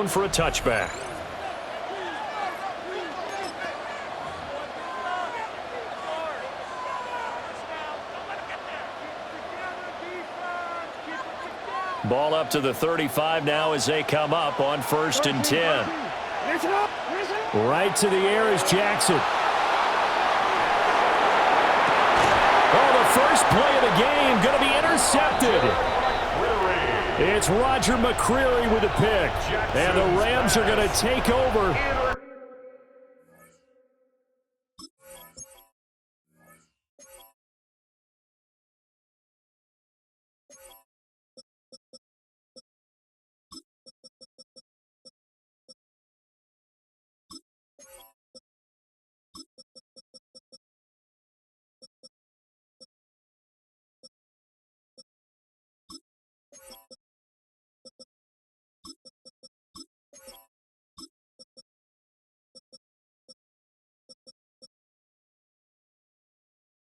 For a touchback. Ball up to the 35 now as they come up on 1st and 10. Right to the air is Jackson. Oh, the first play of the game going to be intercepted. It's Roger McCreary with a pick. And the Rams are going to take over.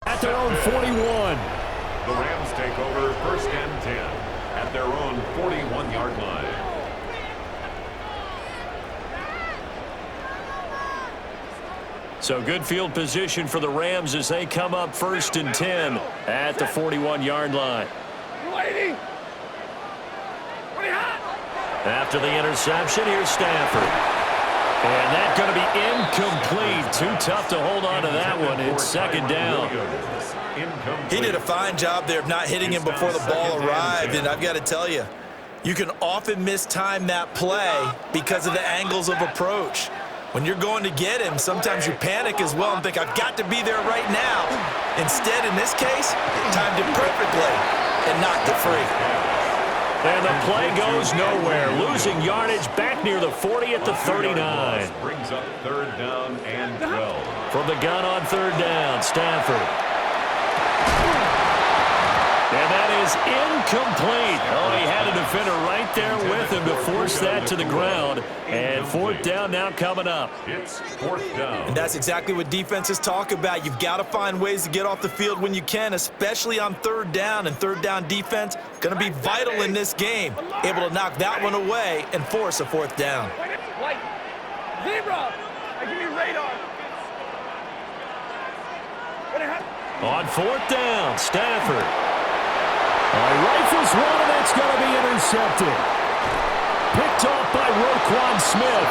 At their own 41. The Rams take over 1st and 10 at their own 41-yard line. So good field position for the Rams as they come up 1st and 10 at the 41-yard line. After the interception, here's Stafford. And that's going to be incomplete. Too tough to hold on to that one. It's 2nd down. He did a fine job there of not hitting him before the ball arrived. And I've got to tell you, you can often mistime that play because of the angles of approach. When you're going to get him, sometimes you panic as well and think, I've got to be there right now. Instead, in this case, timed it perfectly and knocked it free. And the play goes nowhere. Losing yardage back near the 40 at the 39. Brings up 3rd down and 12. From the gun on 3rd down, Stafford. And that is incomplete. Oh, he had a defender right there with him to force that to the ground. And 4th down now coming up. It's 4th down. And that's exactly what defenses talk about. You've got to find ways to get off the field when you can, especially on 3rd down. And 3rd down defense going to be vital in this game. Able to knock that one away and force a 4th down. Zebra! Give me radar. On 4th down, Stafford. Rifles one, and that's going to be intercepted. Picked off by Roquan Smith.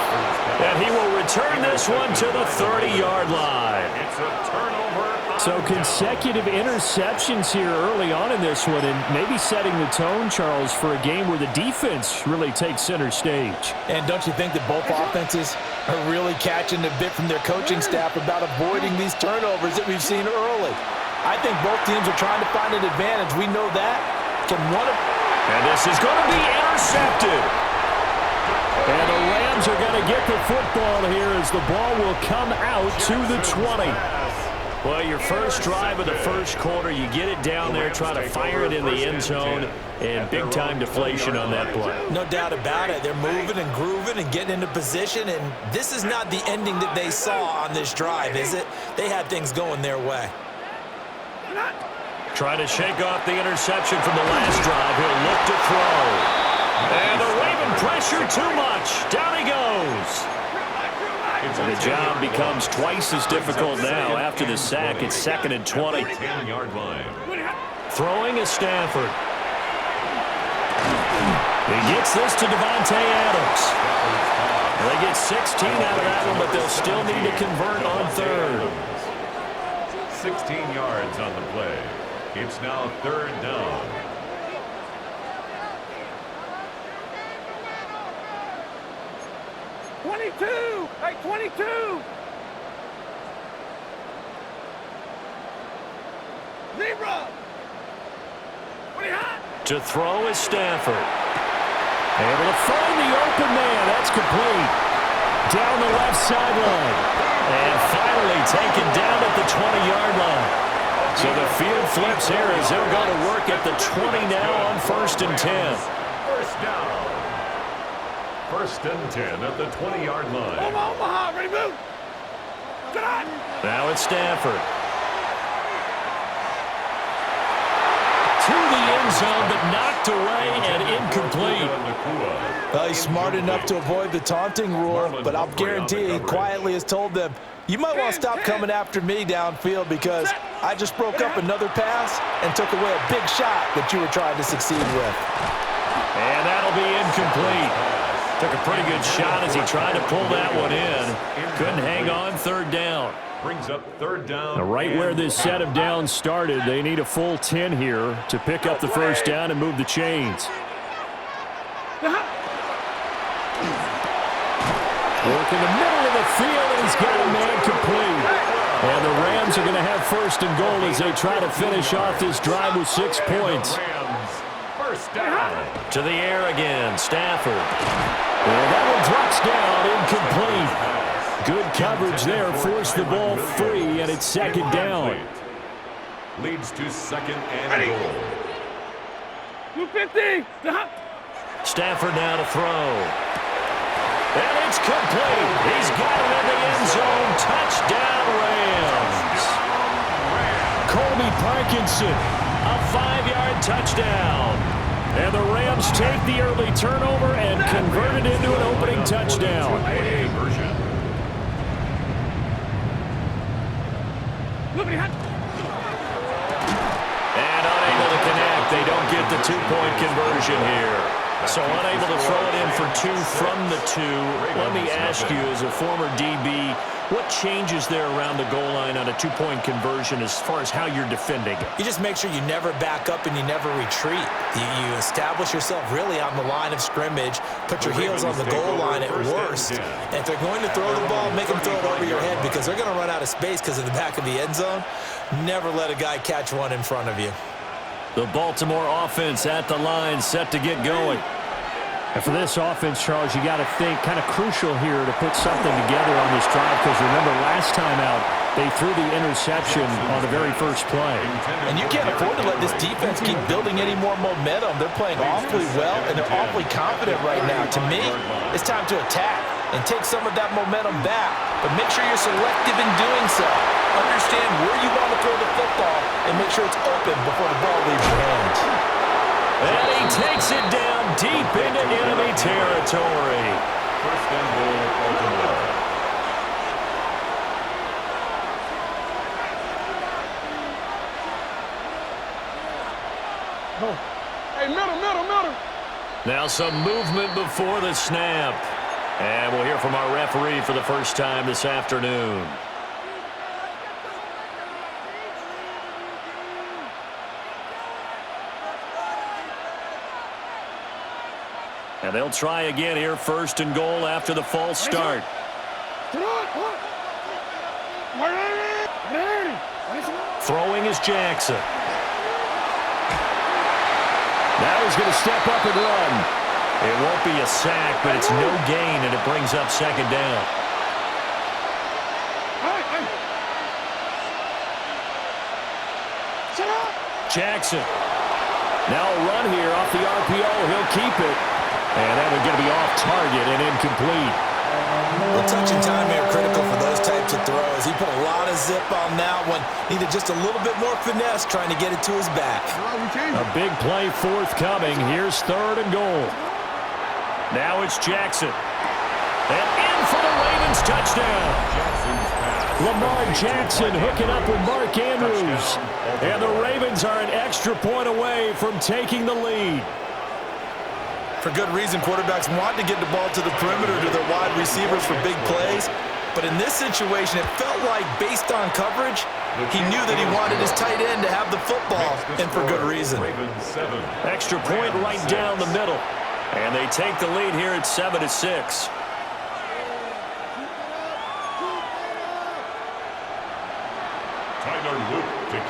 And he will return this one to the 30-yard line. It's a turnover. So consecutive interceptions here early on in this one, and maybe setting the tone, Charles, for a game where the defense really takes center stage. And don't you think that both offenses are really catching a bit from their coaching staff about avoiding these turnovers that we've seen early? I think both teams are trying to find an advantage. We know that. And this is going to be intercepted. And the Rams are going to get the football here as the ball will come out to the 20. Well, your first drive of the first quarter, you get it down there, try to fire it in the end zone, and big-time deflation on that play. No doubt about it. They're moving and grooving and getting into position, and this is not the ending that they saw on this drive, is it? They had things going their way. Trying to shake off the interception from the last drive. He'll look to throw. And the Raven pressure too much. Down he goes. And the job becomes twice as difficult now after the sack. It's 2nd and 20. 10-yard line. Throwing is Stafford. He gets this to Devontae Adams. They get 16 out of that one, but they'll still need to convert on 3rd. 16 yards on the play. It's now 3rd down. Hey, 22! Zebra! To throw is Stafford. Able to find the open man. That's complete. Down the left sideline. And finally taken down at the 20-yard line. So the field flips here as they'll go to work at the 20 now on 1st and 10. First down. First and 10 at the 20-yard line. Omaha, ready, move. Get on. Now it's Stafford. To the end zone, but knocked away and incomplete. Well, he's smart enough to avoid the taunting rule, but I'll guarantee he quietly has told them, you might want to stop coming after me downfield because I just broke up another pass and took away a big shot that you were trying to succeed with. And that'll be incomplete. Took a pretty good shot as he tried to pull that one in. Couldn't hang on, third down. Brings up third down. Now, right where this set of downs started, they need a full 10 here to pick up the first down and move the chains. Work in the middle of the field, and he's got a man complete. And the Rams are going to have first and goal as they try to finish off this drive with 6 points. First down. To the air again, Stafford. And that one drops down, incomplete. Good coverage there, forced the ball free, and it's second down. Leads to second and goal. 250. Stafford now to throw. And it's complete. He's got it in the end zone. Touchdown, Rams. Colby Parkinson, a 5-yard touchdown. And the Rams take the early turnover and convert it into an opening touchdown. And unable to connect. They don't get the 2-point conversion here. So unable to throw it in for 2 from the 2. Let me ask you, as a former DB, what changes there around the goal line on a 2-point conversion as far as how you're defending? You just make sure you never back up and you never retreat. You establish yourself really on the line of scrimmage, put your heels on the goal line at worst. And if they're going to throw the ball, make them throw it over your head because they're going to run out of space because of the back of the end zone. Never let a guy catch one in front of you. The Baltimore offense at the line, set to get going. And for this offense, Charles, you got to think kind of crucial here to put something together on this drive because remember last time out, they threw the interception on the very first play. And you can't afford to let this defense keep building any more momentum. They're playing awfully well, and they're awfully confident right now. To me, it's time to attack and take some of that momentum back, but make sure you're selective in doing so. Understand where you want to throw the football and make sure it's open before the ball leaves your hands. And he takes it down deep into enemy territory. First and goal, Baltimore. Hey, middle. Now some movement before the snap. And we'll hear from our referee for the first time this afternoon. And they'll try again here, first and goal after the false start. Throwing is Jackson. Now he's going to step up and run. It won't be a sack, but it's no gain, and it brings up second down. Jackson. Now a run here off the RPO. He'll keep it. And that one's going to be off target and incomplete. The touch and time here critical for those types of throws. He put a lot of zip on that one. Needed just a little bit more finesse trying to get it to his back. A big play forthcoming. Here's third and goal. Now it's Jackson. And in for the Ravens touchdown. Lamar Jackson hooking up with Mark Andrews. And the Ravens are an extra point away from taking the lead. For good reason, quarterbacks want to get the ball to the perimeter to their wide receivers for big plays. But in this situation, it felt like, based on coverage, he knew that he wanted his tight end to have the football, and for good reason. Extra point right down the middle. And they take the lead here at 7-6.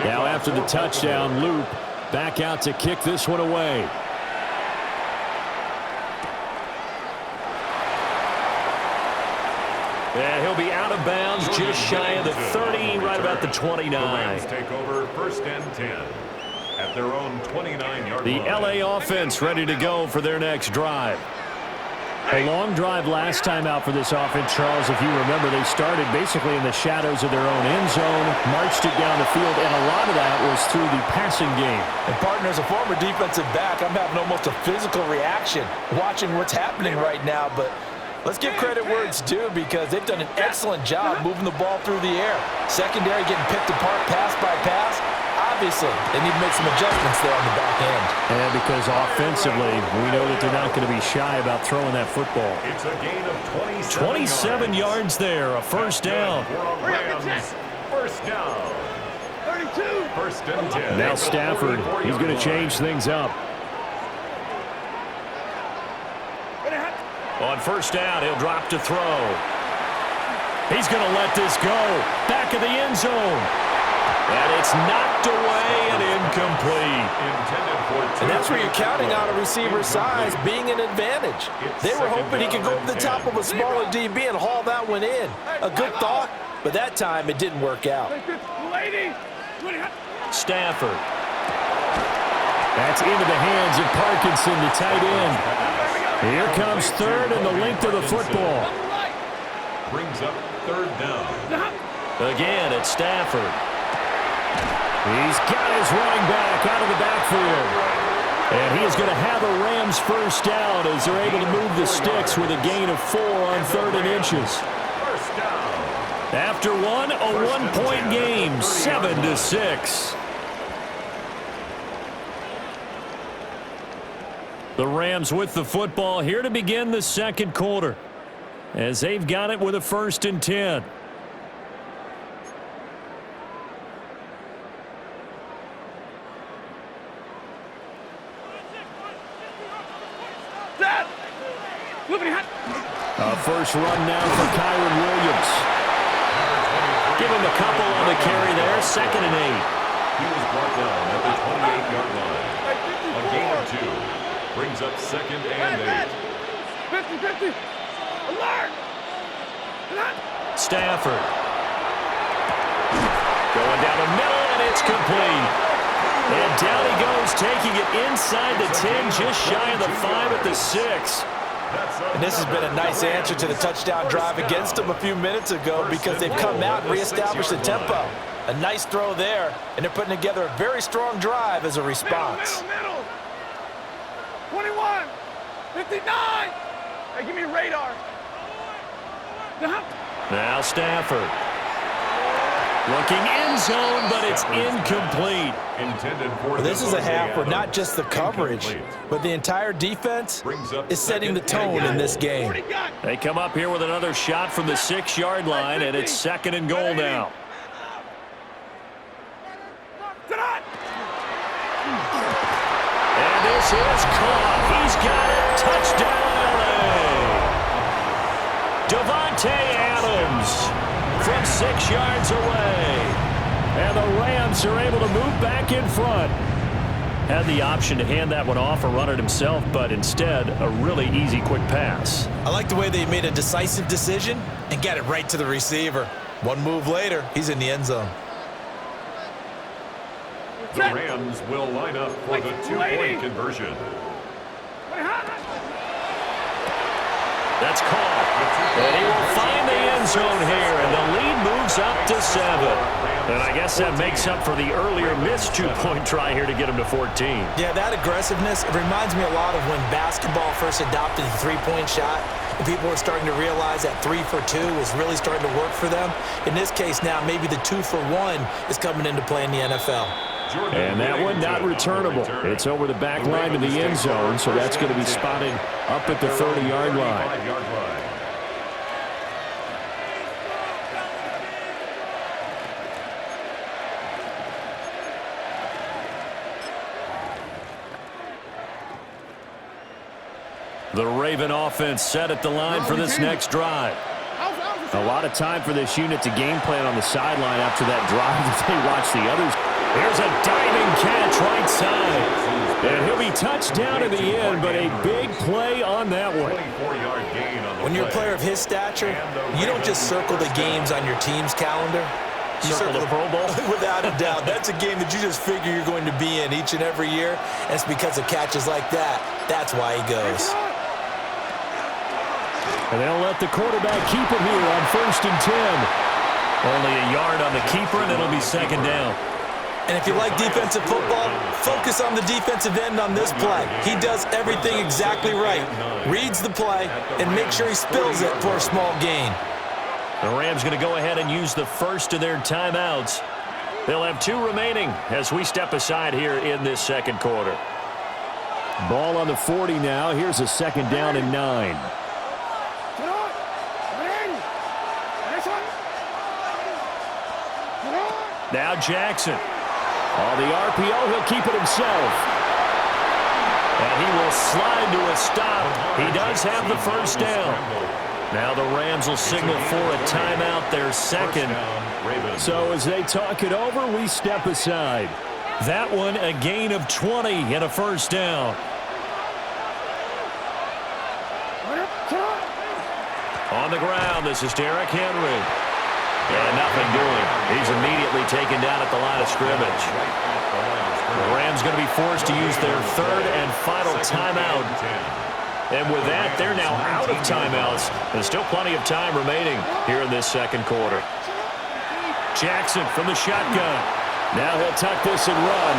Now after the touchdown, Loop back out to kick this one away. And he'll be out of bounds just shy of the 30, right about the 29. The Rams take over first and 10 at their own 29-yard line. The LA offense ready to go for their next drive. A long drive last time out for this offense, Charles. If you remember, they started basically in the shadows of their own end zone, marched it down the field, and a lot of that was through the passing game. And, partner, as a former defensive back, I'm having almost a physical reaction watching what's happening right now. But let's give credit where it's due because they've done an excellent job moving the ball through the air. Secondary getting picked apart pass by pass. Obviously, they need to make some adjustments there on the back end. And because offensively, we know that they're not going to be shy about throwing that football. It's a gain of 27 yards there, a first down. First down. 32. First and 10. Now Stafford, he's going to change things up. On first down, he'll drop to throw. He's going to let this go. Back of the end zone. And it's knocked away and incomplete. And that's where you're counting on a receiver's size being an advantage. They were hoping he could go over the top of a smaller DB and haul that one in. A good thought, but that time it didn't work out. Stafford. That's into the hands of Parkinson, the tight end. Here comes third and the length of the football. Brings up third down. Again, it's Stafford. He's got his running back out of the backfield. And he is going to have a Rams first down as they're able to move the sticks with a gain of 4 on 3rd and inches. First down. After one, a one-point game, 7-6. The Rams with the football here to begin the second quarter as they've got it with a 1st and 10. A first run now for Kyron Williams. Give him a couple on the carry there. 2nd and 8. He was brought down at the 28-yard line. A gain of 2. Brings up 2nd and 8. 50-50. Alert! Stafford. Going down the middle, and it's complete. And down he goes, taking it inside the 10, just shy of the 5 at the 6. And this has been a nice answer to the touchdown drive against them a few minutes ago because they've come out and reestablished the tempo. A nice throw there, and they're putting together a very strong drive as a response. Middle. 21. 59. Hey, give me radar. Now Stafford. Looking end zone, but it's incomplete. This is a half where not just the coverage, but the entire defense is setting the tone in this game. They come up here with another shot from the 6-yard line, and it's 2nd and goal now. And this is caught. He's got it. Touchdown, LA. Devontae Adams from 6 yards away. And the Rams are able to move back in front. Had the option to hand that one off or run it himself, but instead, a really easy, quick pass. I like the way they made a decisive decision and got it right to the receiver. One move later, he's in the end zone. The Rams will line up for the 2-point conversion. That's caught. And he will find the end zone here, and the lead moves up to 7. And I guess that makes up for the earlier missed 2-point try here to get him to 14. Yeah, that aggressiveness, it reminds me a lot of when basketball first adopted the three-point shot, and people were starting to realize that 3 for 2 was really starting to work for them. In this case now, maybe the 2 for 1 is coming into play in the NFL. And that one not returnable. It's over the back line to the end zone, so that's going to be spotted up at the 30-yard line. The Raven offense set at the line for this next drive. A lot of time for this unit to game plan on the sideline after that drive as they watch the others. Here's a diving catch right side. And he'll be touched down in the end, but a big play on that one. When you're a player of his stature, you don't just circle the games on your team's calendar. You circle the Pro Bowl? Without a doubt. That's a game that you just figure you're going to be in each and every year. And it's because of catches like that. That's why he goes. And they'll let the quarterback keep it here on 1st and 10. Only a yard on the keeper, and it'll be 2nd down. And if you like defensive football, focus on the defensive end on this play. He does everything exactly right. Reads the play and make sure he spills it for a small gain. The Rams going to go ahead and use the first of their timeouts. They'll have 2 remaining as we step aside here in this 2nd quarter. Ball on the 40 now. Here's a 2nd down and 9. Now Jackson. On the RPO, he'll keep it himself. And he will slide to a stop. He does have the 1st down. Now the Rams will signal for a timeout, their 2nd. So as they talk it over, we step aside. That one a gain of 20 and a 1st down. On the ground, this is Derrick Henry. And nothing doing. He's immediately taken down at the line of scrimmage. The Rams going to be forced to use their 3rd and final timeout. And with that, they're now out of timeouts. There's still plenty of time remaining here in this 2nd quarter. Jackson from the shotgun. Now he'll tuck this and run.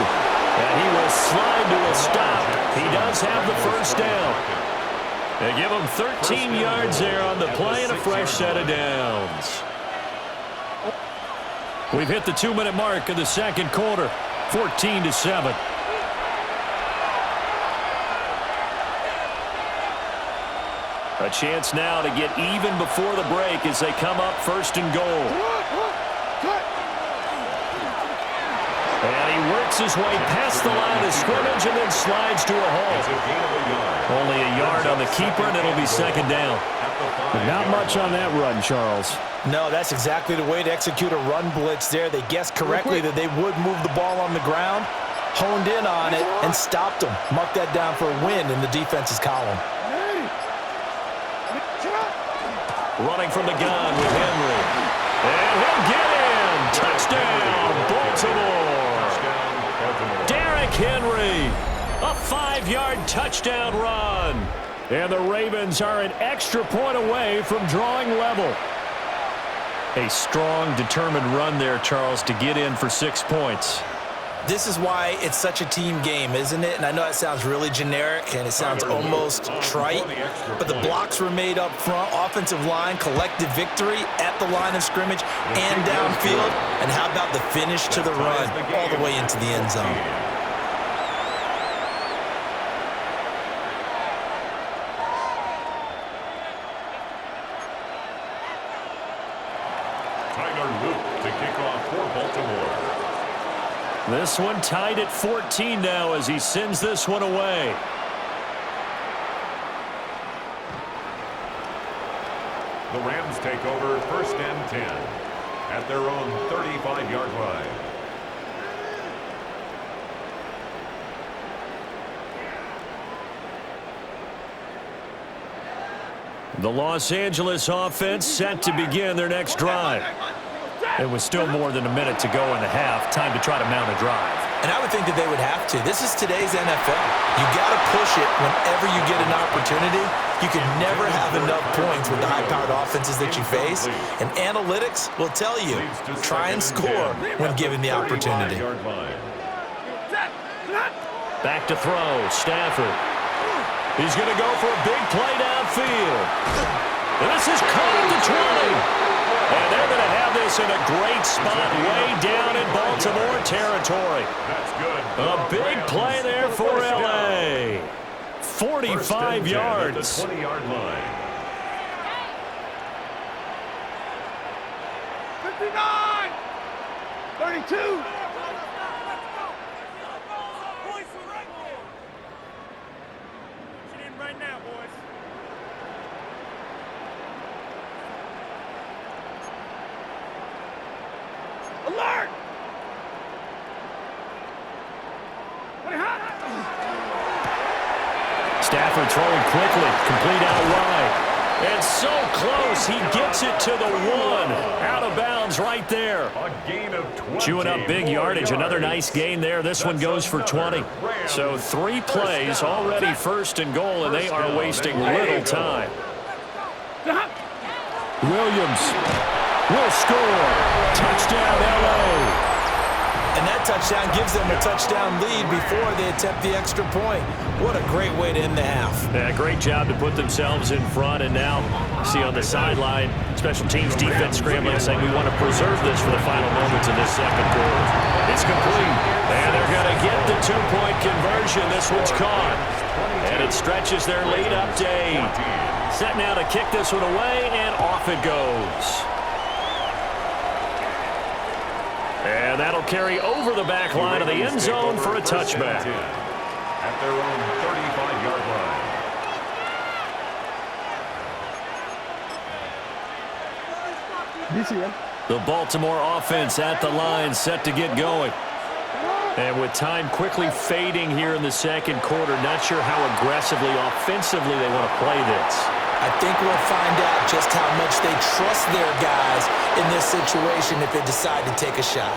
And he will slide to a stop. He does have the 1st down. They give him 13 yards there on the play and a fresh set of downs. We've hit the 2-minute mark of the 2nd quarter, 14-7. A chance now to get even before the break as they come up 1st and goal. And he works his way past the line of scrimmage and then slides to a halt. Only a yard on the keeper, and it'll be 2nd down. But not much on that run, Charles. No, that's exactly the way to execute a run blitz there. They guessed correctly that they would move the ball on the ground, honed in on it, and stopped them. Mark that down for a win in the defense's column. Running from the gun with Henry. And he'll get in. Touchdown, Baltimore. Derrick Henry. A 5-yard touchdown run. And the Ravens are an extra point away from drawing level. A strong, determined run there, Charles, to get in for 6 points. This is why it's such a team game, isn't it? And I know that sounds really generic and it sounds almost trite, but the blocks were made up front, offensive line, collective victory at the line of scrimmage and downfield. And how about the finish to the run all the way into the end zone? To kick off for Baltimore. This one tied at 14 now as he sends this one away. The Rams take over 1st and 10 at their own 35-yard line. The Los Angeles offense set to begin their next drive. It was still more than a minute to go in the half. Time to try to mount a drive. And I would think that they would have to. This is today's NFL. You got to push it whenever you get an opportunity. You can never have enough points with the high-powered offenses that you face. And analytics will tell you, try and score when given the opportunity. Back to throw, Stafford. He's going to go for a big play downfield. This is caught at the 20. And they're going to have this in a great spot way down in Baltimore territory. That's good. A big play there for L.A. 45 yards. At the 20-yard line. 59! 32! Right now, boys. Alert! Stafford throwing quickly, complete out wide. And so close, he gets it to the 1. Out of bounds right there. A gain of 20. Chewing up big yardage, another nice gain there. This one goes for 20. So 3 plays, already 1st and goal, and they are wasting little time. Williams will score. Touchdown, L.A. And that touchdown gives them a touchdown lead before they attempt the extra point. What a great way to end the half. Yeah, great job to put themselves in front. And now, see on the sideline, special teams defense scrambling, saying we want to preserve this for the final moments of this second quarter. It's complete. And they're going to get the two-point conversion. This one's caught. And it stretches their lead up to 8. Set now to kick this one away, and off it goes. And that'll carry over the back line of the end zone for a touchback. At their own 35-yard line. The Baltimore offense at the line, set to get going. And with time quickly fading here in the second quarter, not sure how aggressively, offensively they want to play this. I think we'll find out just how much they trust their guys in this situation if they decide to take a shot.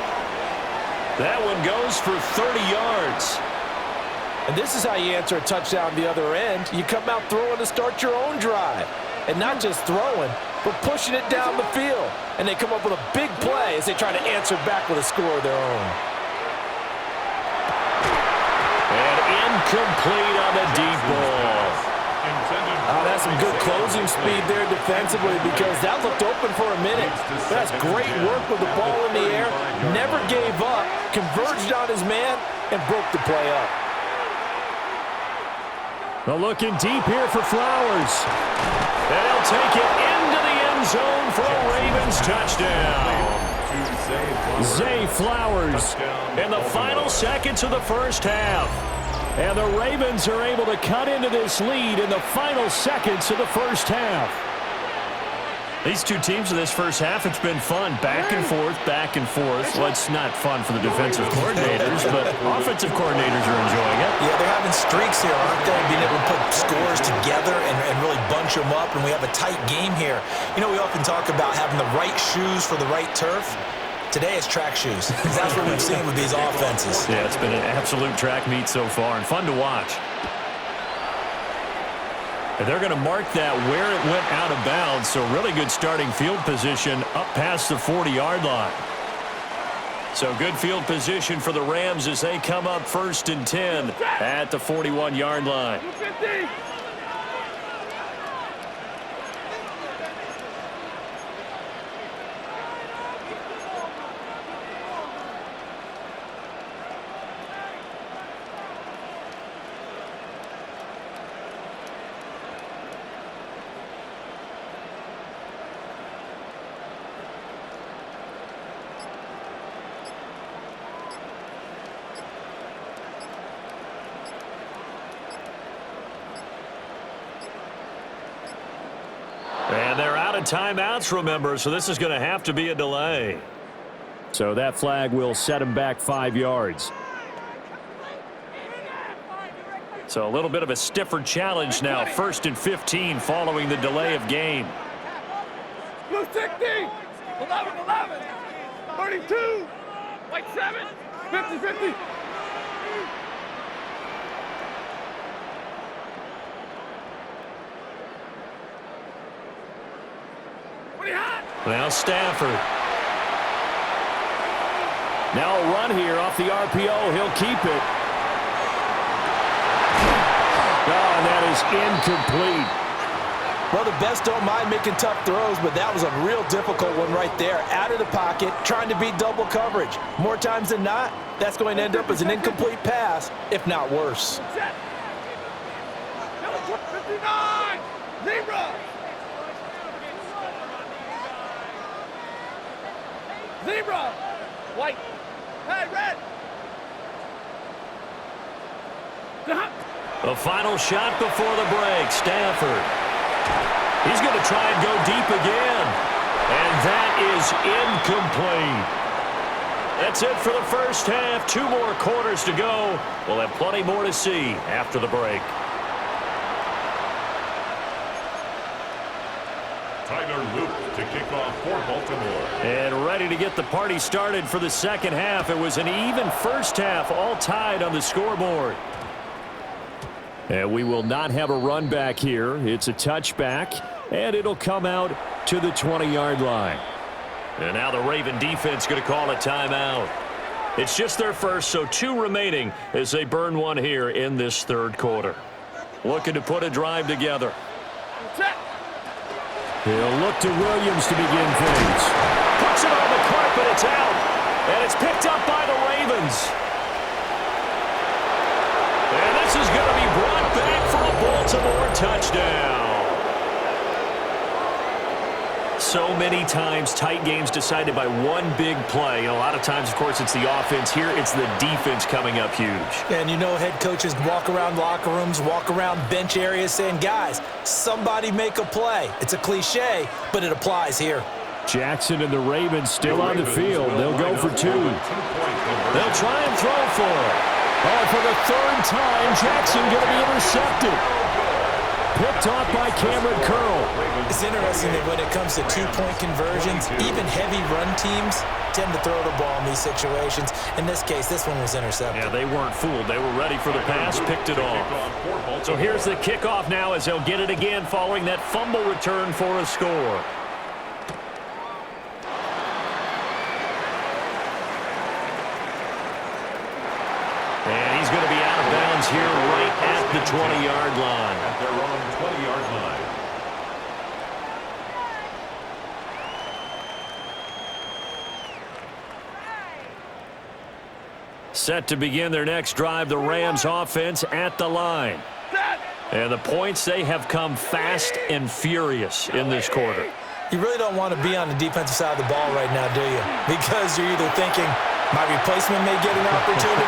That one goes for 30 yards. And this is how you answer a touchdown the other end. You come out throwing to start your own drive. And not just throwing, but pushing it down the field. And they come up with a big play as they try to answer back with a score of their own. And incomplete on the deep ball. That's some good closing speed there defensively because that looked open for a minute. That's great work with the ball in the air. Never gave up, converged on his man, and broke the play up. Well, looking deep here for Flowers. And he'll take it into the end zone for a Ravens touchdown. Zay Flowers in the final seconds of the first half. And the Ravens are able to cut into this lead in the final seconds of the first half. These two teams in this first half, it's been fun. Back and forth, back and forth. Well, it's not fun for the defensive coordinators, but offensive coordinators are enjoying it. Yeah, they're having streaks here, aren't they? Being able to put scores together and really bunch them up, and we have a tight game here. You know, we often talk about having the right shoes for the right turf. Today it's track shoes. That's what we've seen with these offenses. Yeah, it's been an absolute track meet so far and fun to watch. And they're going to mark that where it went out of bounds, so really good starting field position up past the 40-yard line. So good field position for the Rams as they come up 1st and 10 at the 41-yard line. And they're out of timeouts, remember, so this is going to have to be a delay. So that flag will set him back 5 yards. So a little bit of a stiffer challenge now. 1st and 15 following the delay of game. Blue 60, 11, 32, white 7, 50, 50. Now Stafford. Now a run here off the RPO. He'll keep it. Oh, and that is incomplete. Well, the best don't mind making tough throws, but that was a real difficult one right there. Out of the pocket, trying to beat double coverage. More times than not, that's going to end up as an incomplete pass, if not worse. 59, zebra. Zebra, white, hey, red. The final shot before the break, Stafford. He's going to try and go deep again. And that is incomplete. That's it for the first half. 2 more quarters to go. We'll have plenty more to see after the break. Tyler Luke to kick off for Baltimore. And ready to get the party started for the second half. It was an even first half, all tied on the scoreboard. And we will not have a run back here. It's a touchback, and it'll come out to the 20-yard line. And now the Raven defense going to call a timeout. It's just their first, so 2 remaining as they burn one here in this third quarter. Looking to put a drive together. He'll look to Williams to begin things. Puts it on the carpet, it's out. And it's picked up by the Ravens. And this is going to be brought back for a Baltimore touchdown. So many times, tight games decided by one big play. And a lot of times, of course, it's the offense. Here, it's the defense coming up huge. And you know head coaches walk around locker rooms, walk around bench areas saying, guys, somebody make a play. It's a cliche, but it applies here. Jackson and the Ravens still on the field. They'll go for 2. They'll try and throw for it. Oh, for the third time, Jackson going to be intercepted. Picked off by Cameron Curl. It's interesting that when it comes to 2-point conversions, even heavy run teams tend to throw the ball in these situations. In this case, this one was intercepted. Yeah, they weren't fooled. They were ready for the pass, picked it off. So here's the kickoff now as they'll get it again following that fumble return for a score. And he's going to be out of bounds here right at the 20-yard line. At their own 20-yard line. Set to begin their next drive, the Rams offense at the line. And the points, they have come fast and furious in this quarter. You really don't want to be on the defensive side of the ball right now, do you? Because you're either thinking, my replacement may get an opportunity.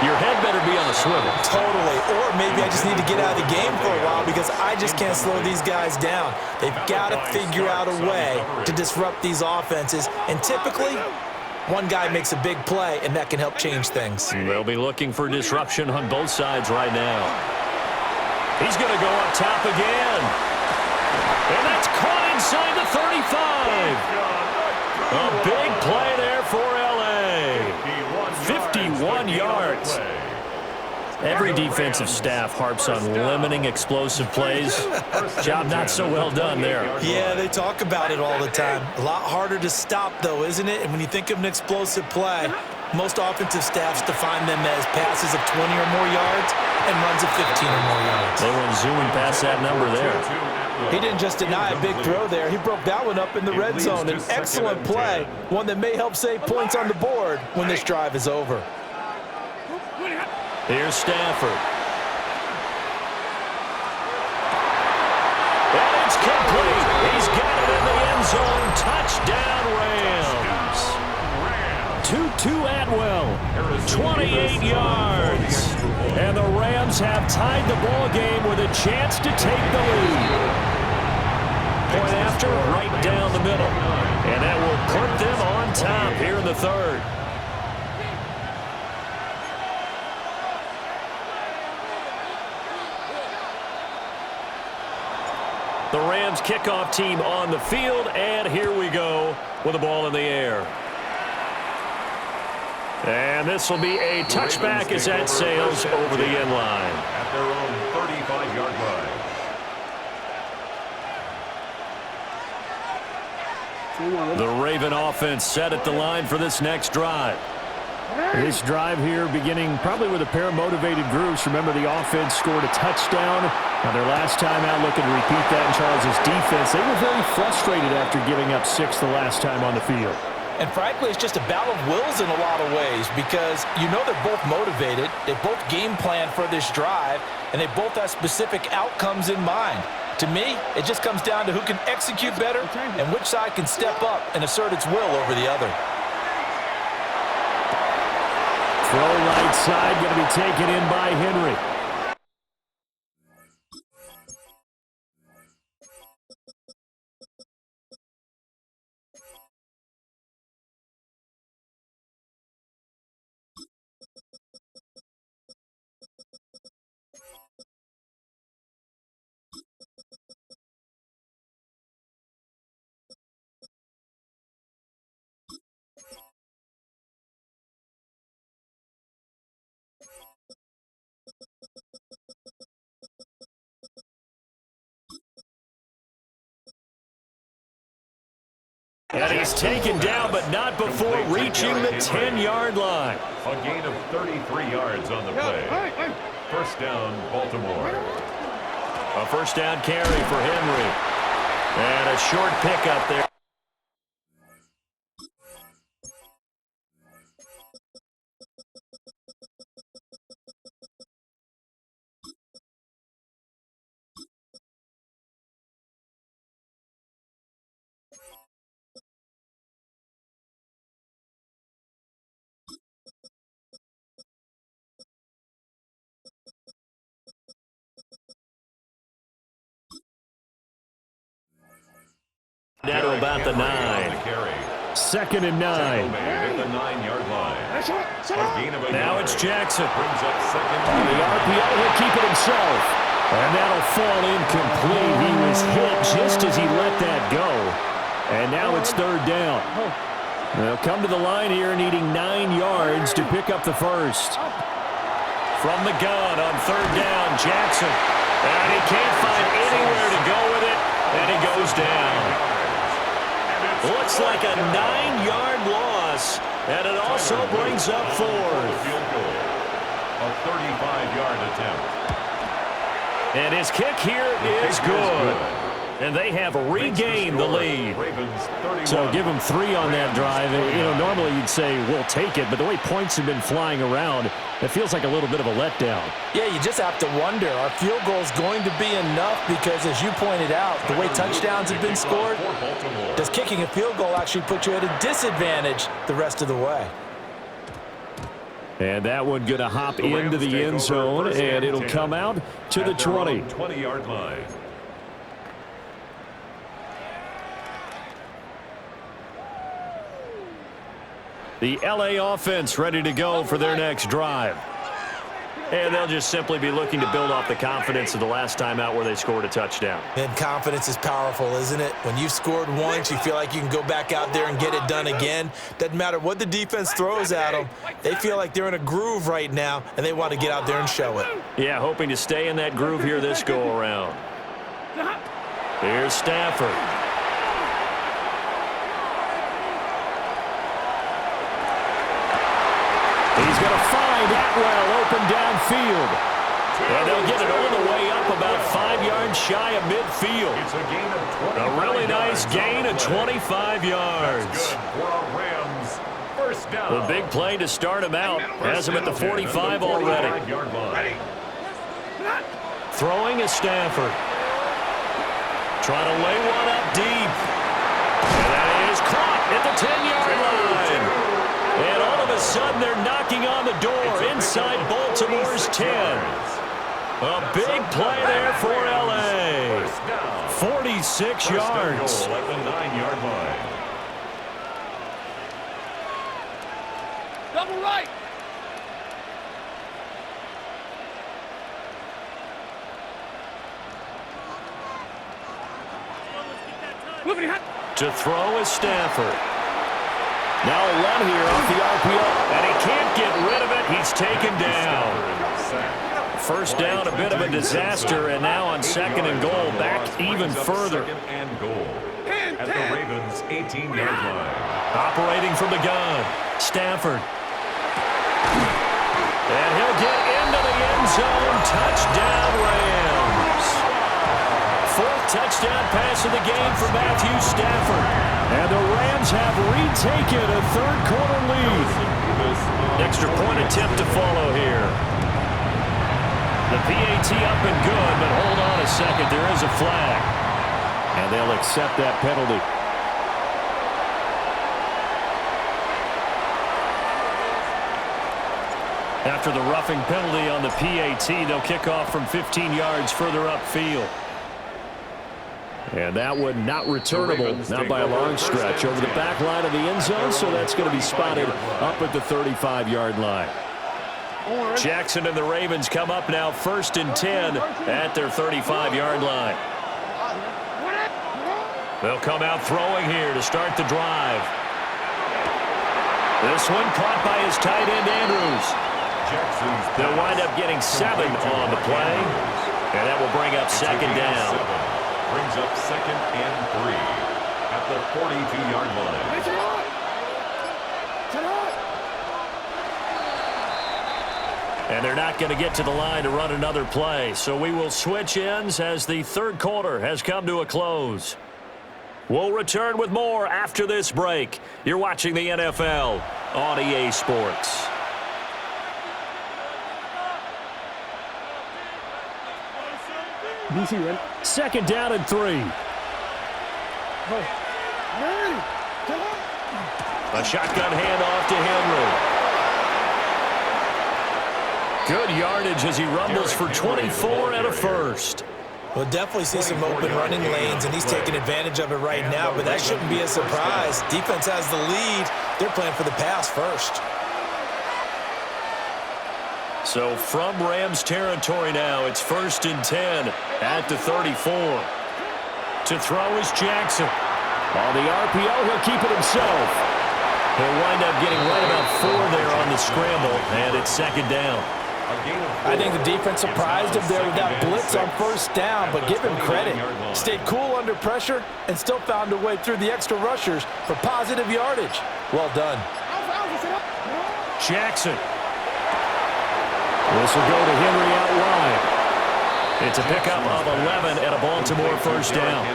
Your head better be on a swivel. Totally. Or maybe I just need to get out of the game for a while because I just can't slow these guys down. They've got to figure out a way to disrupt these offenses. And typically, one guy makes a big play, and that can help change things. They'll be looking for disruption on both sides right now. He's going to go up top again. And that's caught inside the 35. A big play there for L.A. 51 yards. Every defensive staff harps on limiting explosive plays. Job not so well done there. Yeah, they talk about it all the time. A lot harder to stop, though, isn't it? And when you think of an explosive play, most offensive staffs define them as passes of 20 or more yards and runs of 15 or more yards. They went zooming past that number there. He didn't just deny a big throw there. He broke that one up in the red zone. An excellent play, one that may help save points on the board when this drive is over. Here's Stafford. And it's complete. He's got it in the end zone. Touchdown, Rams. Tutu Atwell, 28 yards. And the Rams have tied the ball game with a chance to take the lead. Point after, right down the middle. And that will put them on top here in the third. The Rams kickoff team on the field, and here we go with the ball in the air. And this will be a touchback as that sails over the end line. At their own 35-yard line. The Raven offense set at the line for this next drive. This drive here beginning probably with a pair of motivated groups. Remember, the offense scored a touchdown. Now, their last time out looking to repeat that in Charles' defense. They were very frustrated after giving up 6 the last time on the field. And frankly, it's just a battle of wills in a lot of ways because you know they're both motivated. They both game plan for this drive, and they both have specific outcomes in mind. To me, it just comes down to who can execute better and which side can step up and assert its will over the other. Throw right side, going to be taken in by Henry. And he's taken down, but not before reaching the 10-yard line. A gain of 33 yards on the play. First down, Baltimore. A first down carry for Henry. And a short pickup there. Down to about the 9. Second and 9. At the 9-yard line. Now it's Jackson. Brings up second. On the RPO, he'll keep it himself. And that'll fall incomplete. He was hit just as he let that go. And now it's third down. They'll come to the line here needing 9 yards to pick up the first. From the gun on third down, Jackson. And he can't find anywhere to go with it. And he goes down. Looks like a 9-yard loss, and it also brings up fourth. A 35-yard attempt. And his kick here is good. And they have regained the lead. So give them 3 on that drive. You know, normally you'd say, we'll take it, but the way points have been flying around, it feels like a little bit of a letdown. Yeah, you just have to wonder, are field goals going to be enough? Because as you pointed out, the way touchdowns have been scored, does kicking a field goal actually put you at a disadvantage the rest of the way? And that one going to hop into the end zone, and it'll come out to the 20. 20-yard line. The LA offense ready to go for their next drive. And they'll just simply be looking to build off the confidence of the last time out where they scored a touchdown. And confidence is powerful, isn't it? When you've scored once, you feel like you can go back out there and get it done again. Doesn't matter what the defense throws at them. They feel like they're in a groove right now, and they want to get out there and show it. Yeah, hoping to stay in that groove here this go-around. Here's Stafford. He's going to find Atwell open downfield. And they'll get it all the way up about 5 yards shy of midfield. It's a gain of 25 A really nice yards gain of 25 yards. Good for a Rams first down. The big play to start him out. Has him at the 45 already. Throwing is Stafford. Trying to lay one up deep. And that is caught at the 10-yard line. And all of a sudden, they're knocking on the door inside Baltimore's 10. A big play there for L.A. 46 yards. At the 9-yard line. Double right. To throw is Stafford. Now a run here off the RPO, and he can't get rid of it. He's taken down. First down, a bit of a disaster, and now on second and goal, back even further. Second and goal at the Ravens' 18-yard line. Operating from the gun, Stafford. And he'll get into the end zone. Touchdown, Rams. Fourth touchdown pass of the game for Matthew Stafford. And the Rams have retaken a third-quarter lead. Extra point attempt to follow here. The PAT up and good, but hold on a second. There is a flag. And they'll accept that penalty. After the roughing penalty on the PAT, they'll kick off from 15 yards further upfield. And that one not returnable, not by a long stretch, over the back line of the end zone, so that's going to be spotted up at the 35-yard line. Jackson and the Ravens come up now 1st and 10 at their 35-yard line. They'll come out throwing here to start the drive. This one caught by his tight end, Andrews. They'll wind up getting 7 on the play, and that will bring up second down. Brings up second and 3 at the 42-yard line. And they're not going to get to the line to run another play. So we will switch ends as the third quarter has come to a close. We'll return with more after this break. You're watching the NFL on EA Sports. Second down and 3. A shotgun handoff to Henry. Good yardage as he rumbles for 24 and a first. We'll definitely see some open running lanes, and he's taking advantage of it right now, but that shouldn't be a surprise. Defense has the lead. They're playing for the pass first. So from Rams territory now, it's 1st and 10 at the 34. To throw is Jackson. On the RPO, he'll keep it himself. He'll wind up getting right about 4 there on the scramble, and it's second down. I think the defense surprised him there with that blitz on first down, but give him credit. Stayed cool under pressure and still found a way through the extra rushers for positive yardage. Well done. Jackson. This will go to Henry out wide. It's a pickup of 11 and a Baltimore first down.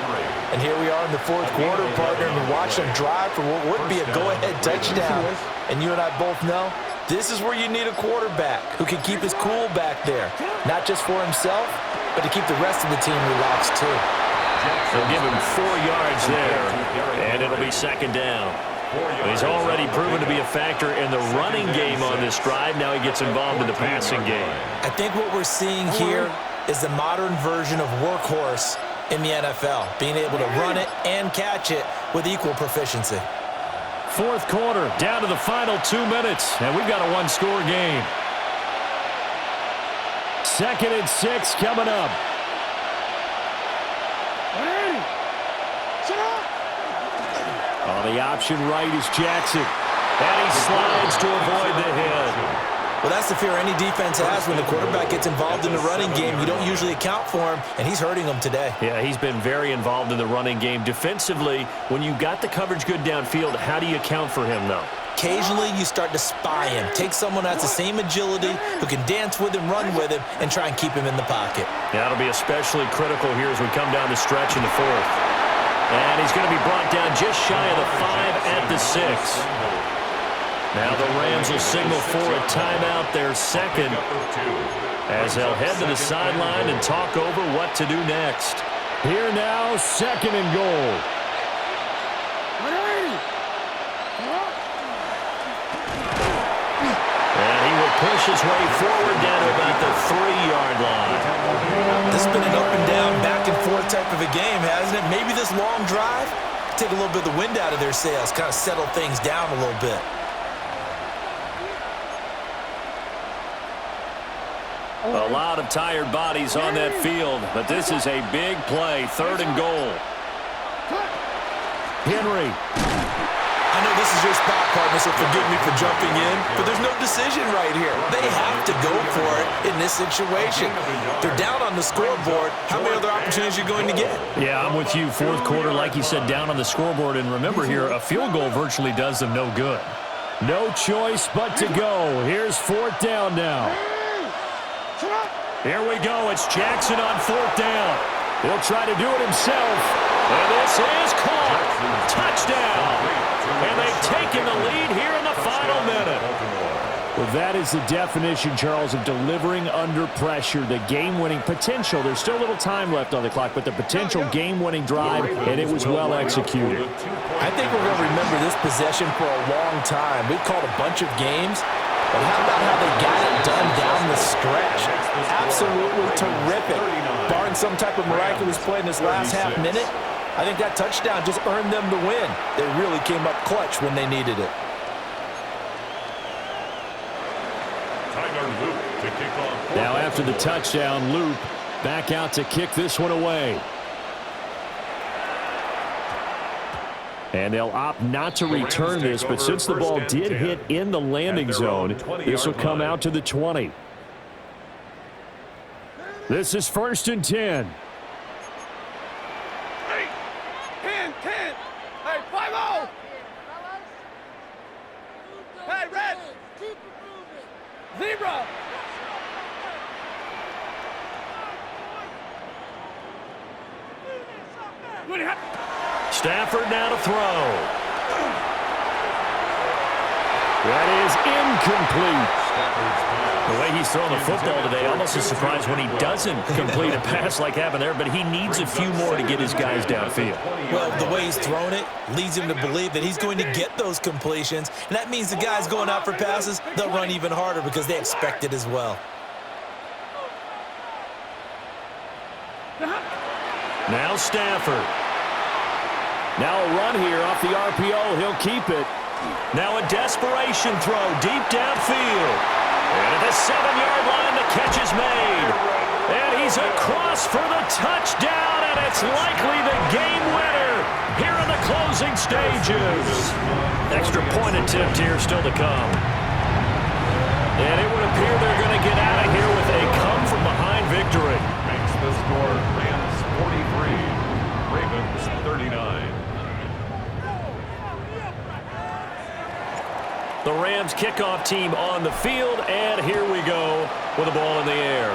And here we are in the fourth quarter, partner, and watch them drive for what would be a go-ahead touchdown. And you and I both know this is where you need a quarterback who can keep his cool back there, not just for himself, but to keep the rest of the team relaxed too. They'll give him 4 yards there, and it'll be second down. He's already proven to be a factor in the running game on this drive. Now he gets involved in the passing game. I think what we're seeing here is the modern version of workhorse in the NFL, being able to run it and catch it with equal proficiency. Fourth quarter, down to the final 2 minutes, and we've got a one-score game. 2nd and 6 coming up. On the option right is Jackson, and he slides to avoid the hit. Well, that's the fear any defense has when the quarterback gets involved in the running game. You don't usually account for him, and he's hurting them today. Yeah, he's been very involved in the running game. Defensively, when you got the coverage good downfield, how do you account for him, though? Occasionally, you start to spy him. Take someone who has the same agility, who can dance with him, run with him, and try and keep him in the pocket. Yeah, that'll be especially critical here as we come down the stretch in the fourth. And he's going to be brought down just shy of the 5 at the 6. Now the Rams will signal for a timeout, their second, as they'll head to the sideline and talk over what to do next. Here now, 2nd and goal. And he will push his way forward down to about the 3-yard line. This has been an up and down, back and forth type of a game, hasn't it? Maybe this long drive, take a little bit of the wind out of their sails, kind of settle things down a little bit. A lot of tired bodies on that field, but this is a big play, 3rd and goal. Henry. I know this is your spot, partner, so forgive me for jumping in, but there's no decision right here. They have to go for it in this situation. They're down on the scoreboard. How many other opportunities are you going to get? Yeah, I'm with you. Fourth quarter, like you said, down on the scoreboard. And remember here, a field goal virtually does them no good. No choice but to go. Here's 4th down now. Here we go. It's Jackson on 4th down. He'll try to do it himself. And this is caught. Touchdown. And they've taken the lead here in the final minute. Well, that is the definition, Charles, of delivering under pressure. The game-winning potential. There's still a little time left on the clock, but the potential game-winning drive, and it was well executed. I think we're going to remember this possession for a long time. We've called a bunch of games, but how about how they got it done down the stretch? Absolutely terrific. Barring some type of miraculous play in this last half minute, I think that touchdown just earned them the win. They really came up clutch when they needed it. Now after the touchdown, Loop back out to kick this one away. And they'll opt not to return this, but since the ball did hit in the landing zone, this will come out to the 20. This is 1st and 10. 10. Hey, 5-0. Hey, red. Zebra. Stafford now to throw. That is incomplete. The way he's throwing the football today, almost a surprise when he doesn't complete a pass like happened there, but he needs a few more to get his guys downfield. Well, the way he's thrown it leads him to believe that he's going to get those completions, and that means the guys going out for passes, they'll run even harder because they expect it as well. Now Stafford. Now a run here off the RPO. He'll keep it. Now a desperation throw deep downfield. And at the 7-yard line, the catch is made. And he's across for the touchdown, and it's likely the game winner here in the closing stages. Extra point attempt here still to come. And it would appear they're going to get out of here with a come-from-behind victory. Makes the score Rams 43, Ravens 39. The Rams kickoff team on the field, and here we go with the ball in the air.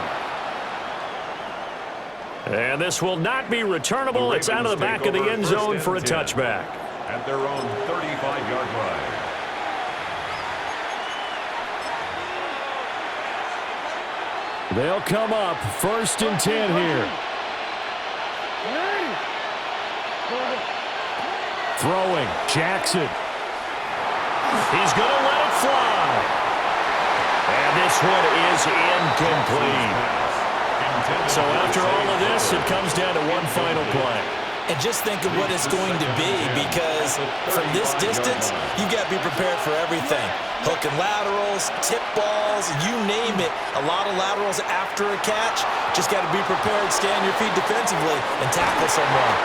And this will not be returnable. It's out of the back of the end zone for a touchback. At their own 35-yard line. They'll come up 1st and 10 here. Throwing, Jackson. He's going to let it fly. And this one is incomplete. So after all of this, it comes down to one final play. And just think of what it's going to be, because from this distance, you've got to be prepared for everything. Hook and laterals, tip balls, you name it. A lot of laterals after a catch. Just got to be prepared, stay on your feet defensively, and tackle someone.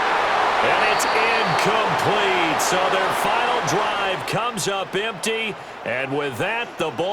And it's incomplete. So their final drive comes up empty. And with that, the ball